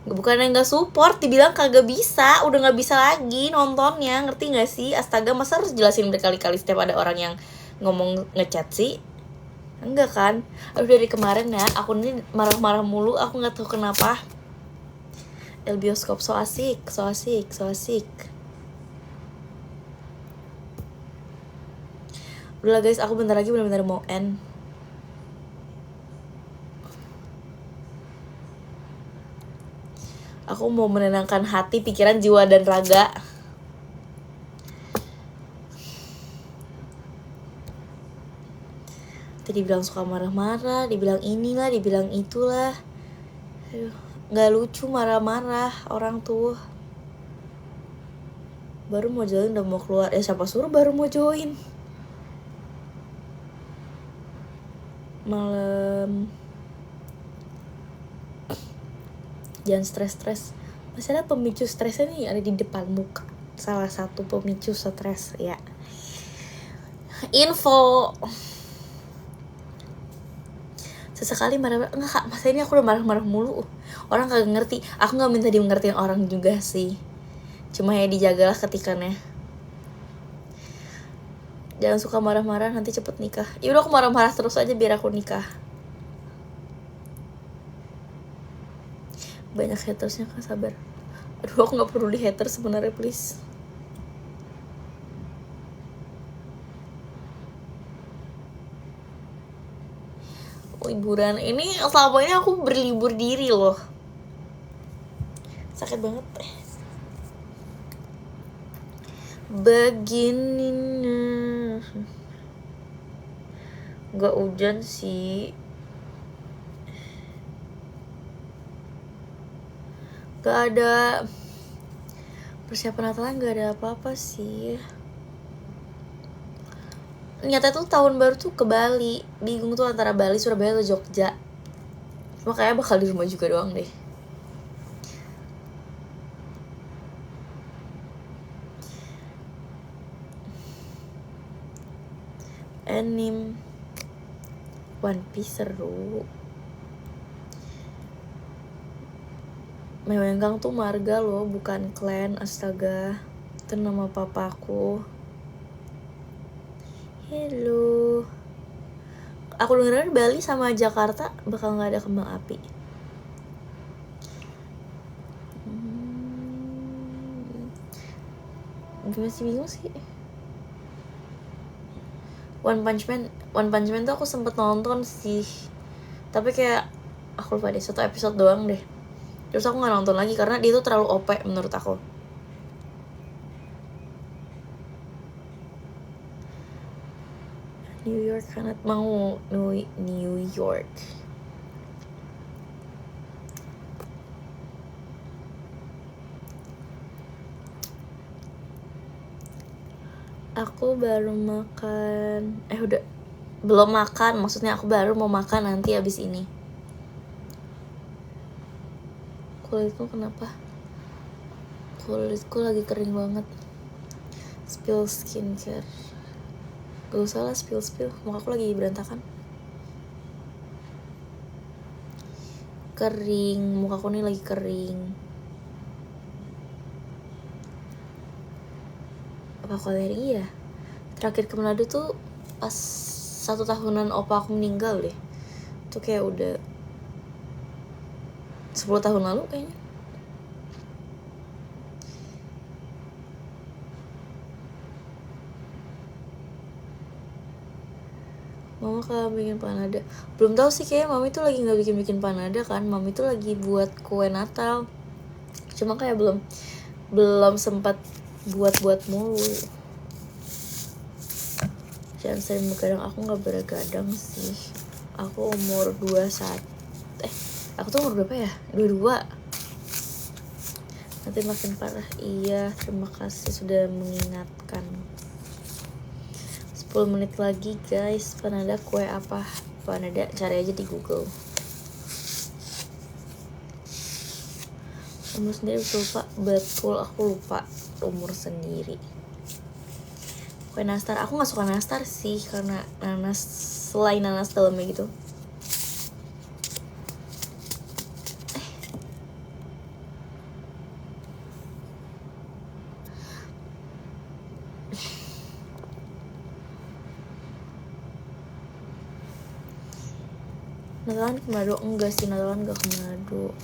Speaker 1: Bukan yang nggak support, dibilang kagak bisa, udah nggak bisa lagi nontonnya, ngerti nggak sih? Astaga, masa harus jelasin berkali-kali setiap ada orang yang ngomong ngechat sih? Enggak kan? Aduh, dari kemarin ya, aku ini marah-marah mulu, aku nggak tahu kenapa. El bioskop so asik, so asik, so asik. Udah guys, aku bentar lagi benar-benar mau end. Aku mau menenangkan hati, pikiran, jiwa, dan raga. Tadi dibilang suka marah-marah, dibilang inilah, dibilang itulah. Aduh, gak lucu marah-marah orang tuh. Baru mau join udah mau keluar. Siapa suruh baru mau join? Malam. Jangan stres-stres. Masih ada pemicu stresnya nih, ada di depan muka. Salah satu pemicu stres ya. Info. Sesekali marah-marah. Enggak Kak, masa ini aku udah marah-marah mulu. Orang kagak ngerti. Aku gak minta dimengertiin orang juga sih. Cuma ya dijagalah ketikannya. Jangan suka marah-marah, nanti cepet nikah. Yaudah aku marah-marah terus aja biar aku nikah. Banyak hatersnya Kak, sabar. Aduh, aku gak peduli hater sebenarnya, please. Liburan ini, selama ini aku berlibur diri loh. Sakit banget. Begini gak hujan sih. Gak ada persiapan Natalan, gak ada apa-apa sih. Nyata tuh tahun baru tuh ke Bali. Bingung tuh antara Bali, Surabaya, atau Jogja. Cuma kayaknya bakal di rumah juga doang deh. anime. One Piece seru. Mewenggang tuh marga loh, bukan clan. Astaga, itu nama papaku. Hello. Aku dengerin Bali sama Jakarta bakal nggak ada kembang api. Masih bingung sih. One Punch Man tuh aku sempet nonton sih, tapi kayak aku lupa deh, 1 episode doang deh. Terus aku nggak nonton lagi karena dia tuh terlalu OP menurut aku. New York sangat mau New York. Aku baru makan, belum makan, maksudnya aku baru mau makan nanti abis ini. Kulitku kenapa? Kulitku lagi kering banget. Spill skincare. Gak usah lah spill, muka aku lagi berantakan. Kering, mukaku nih lagi kering. Apa aku alergi ya? Terakhir ke Manado tuh pas 1 tahunan opa aku meninggal deh. Itu kayak udah 10 tahun lalu kayaknya. Mama kalau bikin panada, belum tahu sih, kayak mami tuh lagi nggak bikin panada kan. Mami tuh lagi buat kue Natal, cuma kayak belum sempat buat mulu. Jangan sering begadang. Aku nggak begadang sih. Aku umur 21. Aku tuh umur berapa ya? 22. Nanti makin parah. Iya, terima kasih sudah mengingatkan. 10 menit lagi guys. Panada kue apa? Panada, cari aja di Google. Umur sendiri lupa. Betul, aku lupa umur sendiri. Kue nastar, aku gak suka nastar sih, karena nanas, selain nanas dalamnya gitu. Natalan ke Manado? Enggak sih, Natalan gak ke Manado.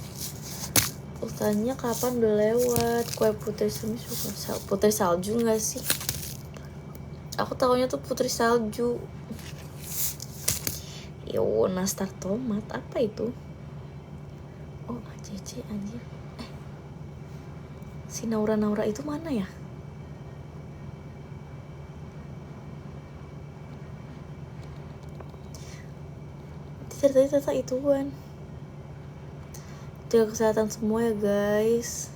Speaker 1: Tanya kapan udah lewat. Kue putri suka putri salju gak sih? Aku tahunya tuh putri salju. Yo, nastar tomat apa itu? Oh, ACC anjir. Si Naura itu mana ya? Ternyata ituan. Jaga kesehatan semua ya guys.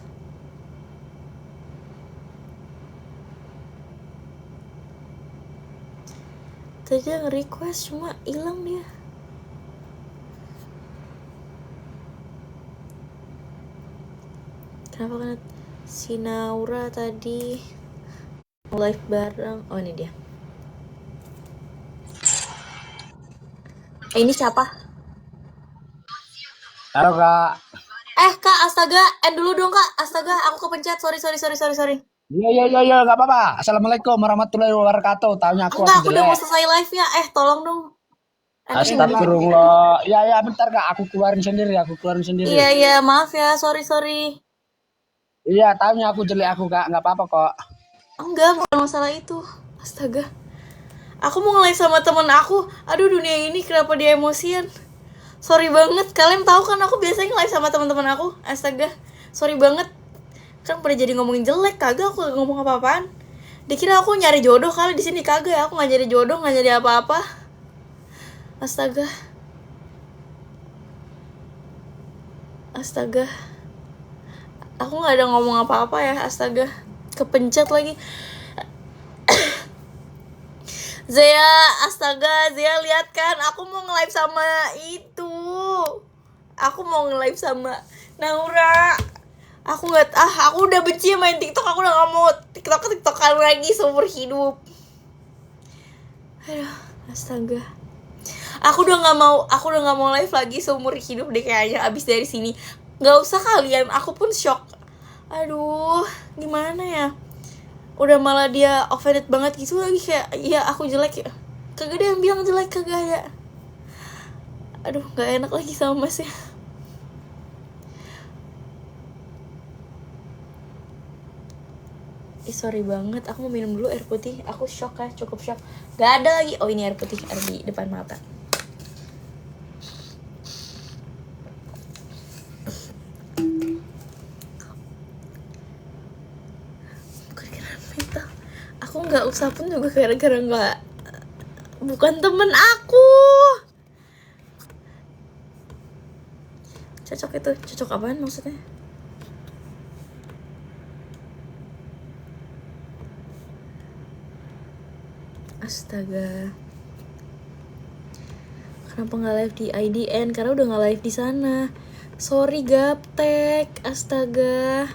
Speaker 1: Tadi dia nge-request cuma hilang dia. Kenapa kan si Naura tadi live bareng? Oh, ini dia. Ini siapa?
Speaker 3: Halo kak.
Speaker 1: Kak, astaga, end dulu dong kak. Astaga, aku kepencet. Sorry.
Speaker 3: Iya, nggak apa-apa. Assalamualaikum warahmatullahi wabarakatuh. Taunya aku
Speaker 1: Enggak, aku udah mau
Speaker 3: jelek.
Speaker 1: selesai live-nya. Tolong dong.
Speaker 3: Astagfirullah. Ya, bentar kak. Aku keluarin sendiri.
Speaker 1: Iya, maaf ya. Sorry.
Speaker 3: Iya, taunya aku jelek aku kak. Nggak apa-apa kok.
Speaker 1: Enggak, bukan masalah itu. Astaga. Aku mau nge-live sama temen aku. Aduh, dunia ini kenapa dia emosian. Sorry banget. Kalian tahu kan aku biasanya nge-live sama teman-teman aku. Astaga. Sorry banget. Kan pada jadi ngomongin jelek. Kagak, aku gak ngomong apa-apaan. Dikira aku nyari jodoh kali di sini. Kagak, aku gak nyari jodoh, gak nyari apa-apa. Astaga. Aku gak ada ngomong apa-apa ya. Astaga. Kepencet lagi. Zea, astaga, Zea lihat kan, aku mau nge-live sama itu. Aku mau nge-live sama Naura. Aku udah benci main TikTok, aku udah gak mau TikTokan lagi seumur hidup. Aduh, astaga. Aku udah nggak mau live lagi seumur hidup deh kayaknya abis dari sini. Nggak usah kalian, aku pun shock. Aduh, gimana ya? Udah malah dia offended banget gitu lagi, kayak iya aku jelek ya. Kagak ada yang bilang jelek, kagak ada. Aduh, nggak enak lagi sama masnya. Sorry banget, aku mau minum dulu air putih. Aku shock ya, cukup shock. Gak ada lagi. Oh, ini air putih, ada di depan mata. Aku nggak usah pun juga gara-gara nggak, bukan temen aku. Cocok itu, cocok apaan maksudnya? Astaga, kenapa nggak live di IDN? Karena udah nggak live di sana. Sorry gaptek, astaga.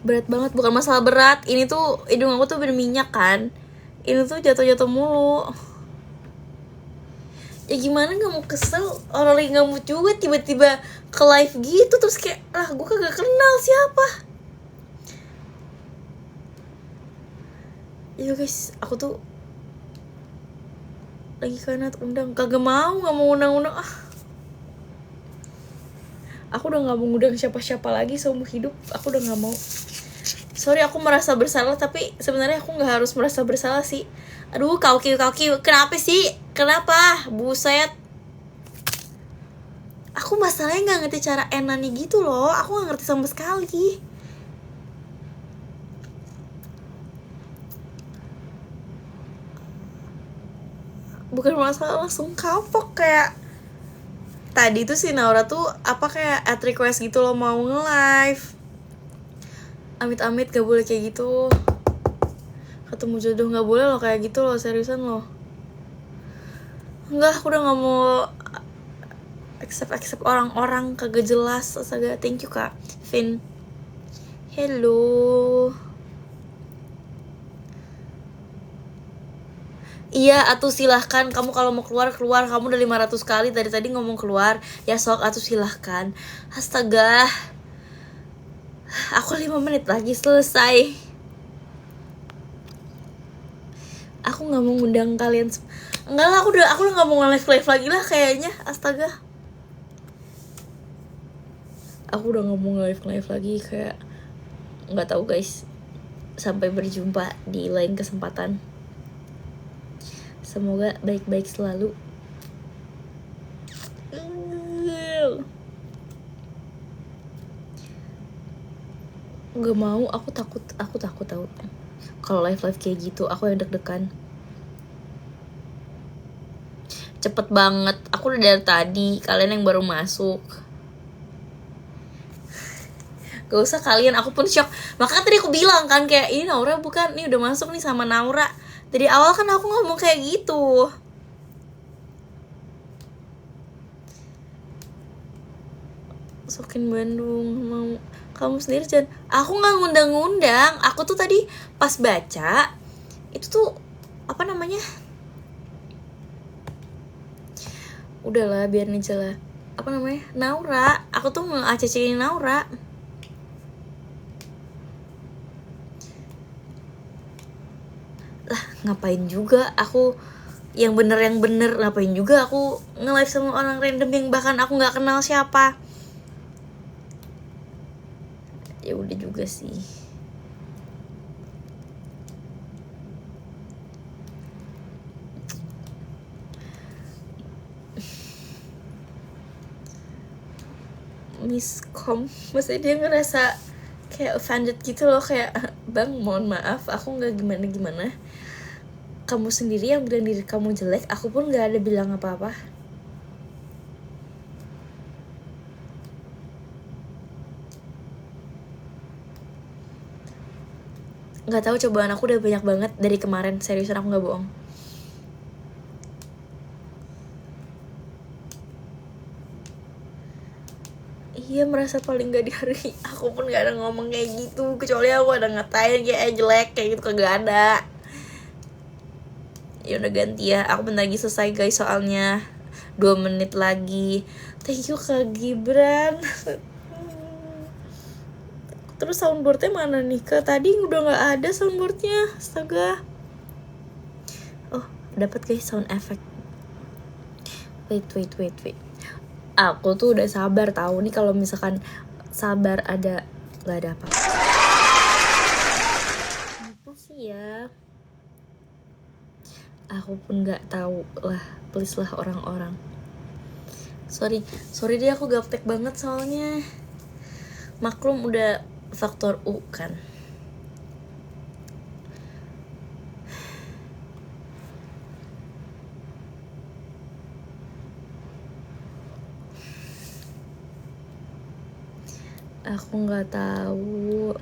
Speaker 1: Berat banget, bukan masalah berat. Ini tuh hidung aku tuh berminyak kan. Ini tuh jatuh-jatuh mulu. Ya gimana, gak mau kesel. Orang lagi gak mau juga tiba-tiba ke live gitu. Terus kayak, lah gue kagak kenal siapa. Iya guys, aku tuh lagi karena undang. Kagak mau, gak mau undang-undang. Aku udah gak mau undang siapa-siapa lagi seumur hidup. Aku udah gak mau. Sorry, aku merasa bersalah, tapi sebenarnya aku nggak harus merasa bersalah sih. Aduh, kauki, kenapa sih? Kenapa? Buset. Aku masalahnya nggak ngerti cara enani gitu loh. Aku nggak ngerti sama sekali. Bukan masalah, langsung kapok kayak. Tadi tuh si Naura tuh apa kayak add request gitu loh, mau nge-live. Amit-amit gak boleh kayak gitu. Ketemu jodoh gak boleh loh kayak gitu loh, seriusan loh. Enggak, aku udah gak mau accept orang-orang kagak jelas. Astaga, thank you kak Vin. Hello. Iya, atuh silahkan. Kamu kalau mau keluar. Kamu udah 500 kali dari tadi ngomong keluar. Ya sok, atuh silahkan. Astaga, aku 5 menit lagi selesai. Aku nggak mau ngundang kalian. Enggak lah, aku udah nggak mau live lagi lah kayaknya. Astaga, aku udah nggak mau live lagi, kayak nggak tahu guys. Sampai berjumpa di lain kesempatan. Semoga baik-baik selalu. Gak mau, aku takut tahu. Kalau live kayak gitu, aku yang deg-degan. Cepet banget, aku udah dari tadi. Kalian yang baru masuk. Gak usah kalian, aku pun shock. Makanya tadi aku bilang kan kayak, ini Naura bukan, ini udah masuk nih sama Naura. Dari awal kan aku ngomong kayak gitu. Sokin Bandung mau. Kamu sendiri jangan. Aku nggak ngundang-ngundang. Aku tuh tadi pas baca itu tuh apa namanya? Udahlah, biar nih lah. Apa namanya? Naura. Aku tuh nge-ACC-in Naura. Lah, ngapain juga aku yang bener ngapain juga aku nge-live sama orang random yang bahkan aku nggak kenal siapa. Ya udah juga sih. Miskom, maksudnya dia ngerasa kayak offended gitu loh, kayak bang mohon maaf aku nggak gimana. Kamu sendiri yang bilang diri kamu jelek, aku pun nggak ada bilang apa-apa. Nggak tahu, cobaan aku udah banyak banget dari kemarin, seriusan aku nggak bohong. Iya, merasa paling gak dihargai. Aku pun gak ada ngomong kayak gitu, kecuali aku ada ngatain kayak jelek kayak gitu, kagak ada. Ya udah ganti ya. Aku bentar lagi selesai guys soalnya. 2 menit lagi. Thank you Kak Gibran. Terus soundboardnya mana nih Kak? Tadi udah gak ada soundboardnya. Astaga. Oh dapat guys sound effect. Wait. Aku tuh udah sabar tahu nih kalau misalkan sabar ada gak ada apa. Apa sih ya? Aku pun gak tahu lah. Please lah orang-orang. Sorry deh aku gaptek banget soalnya. Maklum udah faktor U kan. Aku nggak tahu.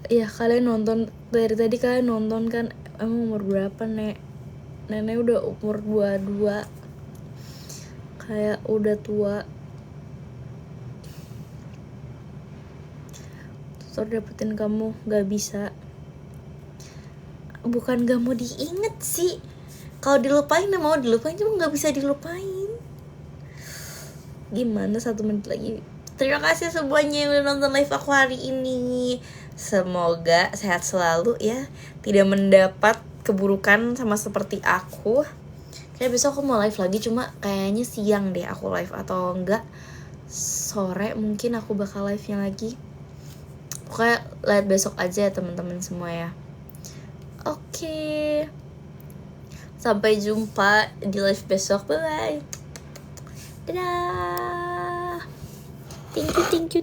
Speaker 1: Ya kalian nonton dari tadi, kalian nonton kan. Emang umur berapa Nek? Nenek udah umur 22. Kayak udah tua. Terus dapetin kamu gak bisa. Bukan gak mau diinget sih. Kalau dilupain mau dilupain, cuma gak bisa dilupain. Gimana 1 menit lagi. Terima kasih semuanya yang udah nonton live aku hari ini. Semoga sehat selalu ya. Tidak mendapat keburukan sama seperti aku. Kayak besok aku mau live lagi, cuma kayaknya siang deh aku live. Atau enggak sore mungkin aku bakal live-nya lagi. Pokoknya lihat besok aja ya teman-teman semua ya. Oke. Sampai jumpa di live besok. Bye. Dadah. Thank you.